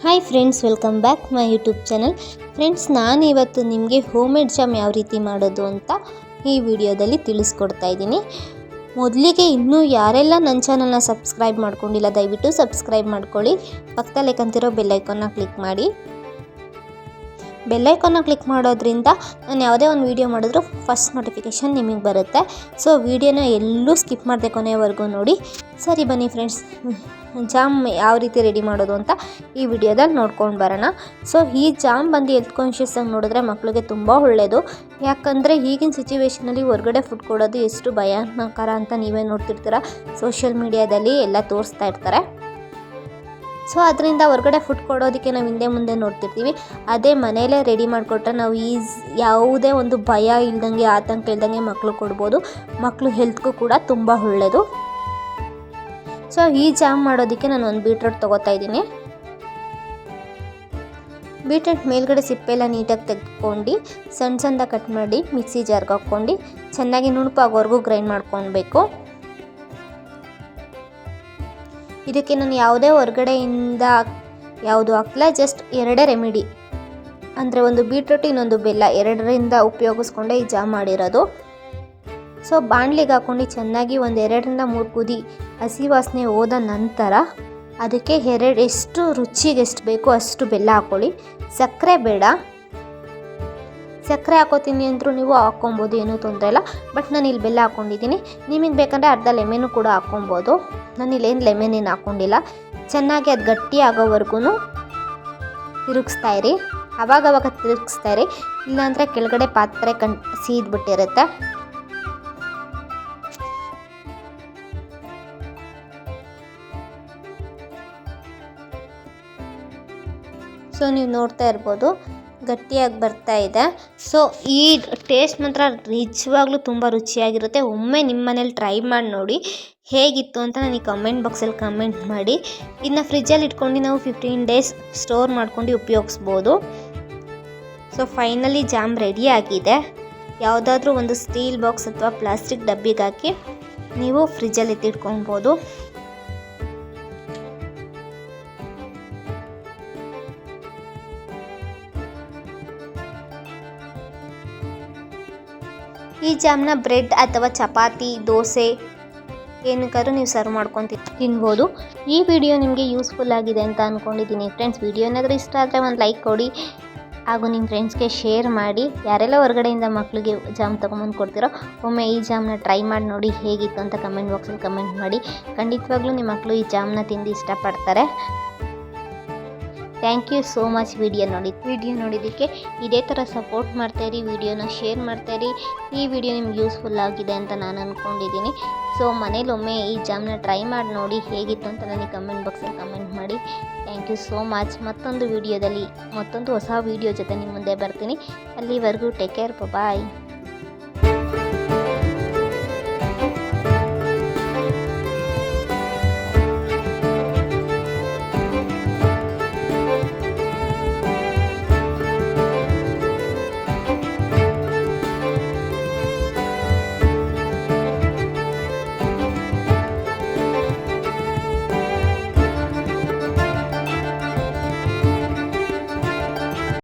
Hi friends, welcome back my YouTube channel. Friends, ನಾನು ಇವತ್ತು ನಿಮಗೆ ಹೋಮ್ ಮೇಡ್ ಜಾಮ್ ಯಾವ ರೀತಿ ಮಾಡೋದು ಅಂತ ಈ ವಿಡಿಯೋದಲ್ಲಿ ತಿಳಿಸ್ಕೊಡ್ತಾ ಇದ್ದೀನಿ. ಮೊದಲಿಗೆ ಇನ್ನೂ ಯಾರೆಲ್ಲ ನನ್ನ ಚಾನಲ್ನ ಸಬ್ಸ್ಕ್ರೈಬ್ ಮಾಡ್ಕೊಂಡಿಲ್ಲ, ದಯವಿಟ್ಟು ಸಬ್ಸ್ಕ್ರೈಬ್ ಮಾಡ್ಕೊಳ್ಳಿ. ಪಕ್ಕದಲ್ಲೇ ಕಂತಿರೋ ಬೆಲ್ಲೈಕನ್ನ ಕ್ಲಿಕ್ ಮಾಡಿ. ಬೆಲ್ಲೈಕನ್ನ ಕ್ಲಿಕ್ ಮಾಡೋದ್ರಿಂದ ನಾನು ಯಾವುದೇ ಒಂದು ವೀಡಿಯೋ ಮಾಡಿದ್ರು ಫಸ್ಟ್ ನೋಟಿಫಿಕೇಷನ್ ನಿಮಗೆ ಬರುತ್ತೆ. ಸೊ ವಿಡಿಯೋನ ಎಲ್ಲೂ ಸ್ಕಿಪ್ ಮಾಡದೆ ಕೊನೆವರೆಗೂ ನೋಡಿ. ಸರಿ ಬನ್ನಿ ಫ್ರೆಂಡ್ಸ್, ಜಾಮ್ ಯಾವ ರೀತಿ ರೆಡಿ ಮಾಡೋದು ಅಂತ ಈ ವಿಡಿಯೋದಲ್ಲಿ ನೋಡ್ಕೊಂಡು ಬರೋಣ. ಸೊ ಈ ಜಾಮ್ ಬಂದು ಹೆಲ್ತ್ ಕಾನ್ಷಿಯಸ್ ಆಗಿ ನೋಡಿದ್ರೆ ಮಕ್ಕಳಿಗೆ ತುಂಬ ಒಳ್ಳೆಯದು. ಯಾಕಂದರೆ ಈಗಿನ ಸಿಚುವೇಷನಲ್ಲಿ ಹೊರಗಡೆ ಫುಡ್ ಕೊಡೋದು ಎಷ್ಟು ಭಯಾನಕರ ಅಂತ ನೀವೇ ನೋಡ್ತಿರ್ತೀರ. ಸೋಷಿಯಲ್ ಮೀಡಿಯಾದಲ್ಲಿ ಎಲ್ಲ ತೋರಿಸ್ತಾ ಇರ್ತಾರೆ. ಸೊ ಅದರಿಂದ ಹೊರಗಡೆ ಫುಡ್ ಕೊಡೋದಕ್ಕೆ ನಾವು ಹಿಂದೆ ಮುಂದೆ ನೋಡ್ತಿರ್ತೀವಿ. ಅದೇ ಮನೆಯಲ್ಲೇ ರೆಡಿ ಮಾಡಿಕೊಟ್ರೆ ನಾವು ಯಾವುದೇ ಒಂದು ಭಯ ಇಲ್ದಂಗೆ, ಆತಂಕ ಇಲ್ದಂಗೆ ಮಕ್ಕಳು ಕೊಡ್ಬೋದು. ಮಕ್ಕಳು ಹೆಲ್ತ್ಗೂ ಕೂಡ ತುಂಬ ಒಳ್ಳೆಯದು. ಸೊ ಈ ಜಾಮ್ ಮಾಡೋದಕ್ಕೆ ನಾನು ಒಂದು ಬೀಟ್ರೂಟ್ ತೊಗೋತಾ ಇದ್ದೀನಿ. ಬೀಟ್ರೂಟ್ ಮೇಲ್ಗಡೆ ಸಿಪ್ಪೆಲ್ಲ ನೀಟಾಗಿ ತೆಗೆದುಕೊಂಡು ಸಣ್ಣ ಸಣ್ಣದಾಗಿ ಕಟ್ ಮಾಡಿ ಮಿಕ್ಸಿ ಜಾರ್ಗೆ ಹಾಕ್ಕೊಂಡು ಚೆನ್ನಾಗಿ ನುಣುಪಾಗೋವರೆಗೂ ಗ್ರೈಂಡ್ ಮಾಡ್ಕೊಳ್ಬೇಕು. ಇದಕ್ಕೆ ನಾನು ಯಾವುದೇ ಹೊರಗಡೆಯಿಂದ ಯಾವುದು ಹಾಕಲ್ಲ, ಜಸ್ಟ್ ಎರಡೇ ರೆಮಿಡಿ ಅಂದರೆ ಒಂದು ಬೀಟ್ರೂಟ್ ಇನ್ನೊಂದು ಬೆಲ್ಲ, ಎರಡರಿಂದ ಉಪಯೋಗಿಸ್ಕೊಂಡೆ ಈ ಜಾಮ್ ಮಾಡಿರೋದು. ಸೊ ಬಾಣಲಿಗೆ ಹಾಕ್ಕೊಂಡು ಚೆನ್ನಾಗಿ ಒಂದು 2-3 ಕುದಿ ಹಸಿ ವಾಸನೆ ಹೋದ ನಂತರ ಅದಕ್ಕೆ ಎಷ್ಟು ರುಚಿಗೆ ಎಷ್ಟು ಬೇಕೋ ಅಷ್ಟು ಬೆಲ್ಲ ಹಾಕ್ಕೊಳ್ಳಿ. ಸಕ್ಕರೆ ಬೇಡ, ಸಕ್ಕರೆ ಹಾಕೋತೀನಿ ಅಂದರೂ ನೀವು ಹಾಕ್ಕೊಬೋದು, ಏನೂ ತೊಂದರೆ ಇಲ್ಲ. ಬಟ್ ನಾನು ಇಲ್ಲಿ ಬೆಲ್ಲ ಹಾಕ್ಕೊಂಡಿದ್ದೀನಿ. ನಿಮಗೆ ಬೇಕಂದರೆ ಅರ್ಧ ಲೆಮನ್ನು ಕೂಡ ಹಾಕ್ಕೊಬೋದು. ನಾನು ಇಲ್ಲೇನು ಲೆಮನ್ ಏನು ಹಾಕ್ಕೊಂಡಿಲ್ಲ. ಚೆನ್ನಾಗಿ ಅದು ಗಟ್ಟಿ ಆಗೋವರೆಗೂ ತಿರುಗಿಸ್ತಾ ಇರಿ. ಆವಾಗವಾಗ ತಿರುಗಿಸ್ತಾ ಇರಿ, ಇಲ್ಲಾಂದರೆ ಕೆಳಗಡೆ ಪಾತ್ರೆ ಸೀದ್ಬಿಟ್ಟಿರುತ್ತೆ. ಸೊ ನೀವು ನೋಡ್ತಾ ಇರ್ಬೋದು ಗಟ್ಟಿಯಾಗಿ ಬರ್ತಾ ಇದೆ. ಸೊ ಈ ಟೇಸ್ಟ್ ಮಾತ್ರ ನಿಜವಾಗ್ಲೂ ತುಂಬ ರುಚಿಯಾಗಿರುತ್ತೆ. ಒಮ್ಮೆ ನಿಮ್ಮ ಮನೇಲಿ ಟ್ರೈ ಮಾಡಿ ನೋಡಿ ಹೇಗಿತ್ತು ಅಂತ ನನಗೆ ಕಮೆಂಟ್ ಬಾಕ್ಸಲ್ಲಿ ಕಮೆಂಟ್ ಮಾಡಿ. ಇದನ್ನ ಫ್ರಿಜ್ಜಲ್ಲಿ ಇಟ್ಕೊಂಡು ನಾವು 15 ಡೇಸ್ ಸ್ಟೋರ್ ಮಾಡ್ಕೊಂಡು ಉಪಯೋಗಿಸ್ಬೋದು. ಸೊ ಫೈನಲಿ ಜಾಮ್ ರೆಡಿ ಆಗಿದೆ. ಯಾವುದಾದ್ರೂ ಒಂದು ಸ್ಟೀಲ್ ಬಾಕ್ಸ್ ಅಥವಾ ಪ್ಲಾಸ್ಟಿಕ್ ಡಬ್ಬಿಗೆ ಹಾಕಿ ನೀವು ಫ್ರಿಜ್ಜಲ್ಲಿ ಎತ್ತಿಟ್ಕೊಳ್ಬೋದು. ಈ ಜಾಮ್ನ ಬ್ರೆಡ್ ಅಥವಾ ಚಪಾತಿ, ದೋಸೆ ಏನಕ್ಕಾದ್ರೂ ನೀವು ಸರ್ವ್ ಮಾಡ್ಕೊಂಡು ತಿನ್ಬೋದು. ಈ ವಿಡಿಯೋ ನಿಮಗೆ ಯೂಸ್ಫುಲ್ ಆಗಿದೆ ಅಂತ ಅಂದ್ಕೊಂಡಿದ್ದೀನಿ ಫ್ರೆಂಡ್ಸ್. ವಿಡಿಯೋ ಏನಾದರೂ ಇಷ್ಟ ಆದರೆ ಒಂದು ಲೈಕ್ ಕೊಡಿ, ಹಾಗೂ ನಿಮ್ಮ ಫ್ರೆಂಡ್ಸ್ಗೆ ಶೇರ್ ಮಾಡಿ. ಯಾರೆಲ್ಲ ಹೊರಗಡೆಯಿಂದ ಮಕ್ಕಳಿಗೆ ಜಾಮ್ ತೊಗೊಂಬಂದು ಕೊಡ್ತಿರೋ ಒಮ್ಮೆ ಈ ಜಾಮ್ನ ಟ್ರೈ ಮಾಡಿ ನೋಡಿ ಹೇಗಿತ್ತು ಅಂತ ಕಮೆಂಟ್ ಬಾಕ್ಸಲ್ಲಿ ಕಮೆಂಟ್ ಮಾಡಿ. ಖಂಡಿತವಾಗ್ಲೂ ನಿಮ್ಮ ಮಕ್ಕಳು ಈ ಜಾಮ್ನ ತಿಂದು ಇಷ್ಟಪಡ್ತಾರೆ. Thank you so much video ನೋಡಿದ್ದಕ್ಕೆ. ಇದೇ ಥರ ಸಪೋರ್ಟ್ ಮಾಡ್ತಾಯಿರಿ, ವಿಡಿಯೋನ ಶೇರ್ ಮಾಡ್ತಾಯಿರಿ. ಈ ವಿಡಿಯೋ ನಿಮ್ಗೆ ಯೂಸ್ಫುಲ್ ಆಗಿದೆ ಅಂತ ನಾನು ಅಂದ್ಕೊಂಡಿದ್ದೀನಿ. ಸೊ ಮನೇಲಿ ಒಮ್ಮೆ ಈ ಜಾಮ್ನ ಟ್ರೈ ಮಾಡಿ ನೋಡಿ ಹೇಗಿತ್ತು ಅಂತ ನನಗೆ ಕಮೆಂಟ್ ಬಾಕ್ಸಲ್ಲಿ ಕಮೆಂಟ್ ಮಾಡಿ. Thank you so much. ಮತ್ತೊಂದು ಹೊಸ ವಿಡಿಯೋ ಜೊತೆ ನಿಮ್ಮ ಮುಂದೆ ಬರ್ತೀನಿ. ಅಲ್ಲಿವರೆಗೂ ಟೇಕ್ ಕೇರ್, ಬಾಯ್.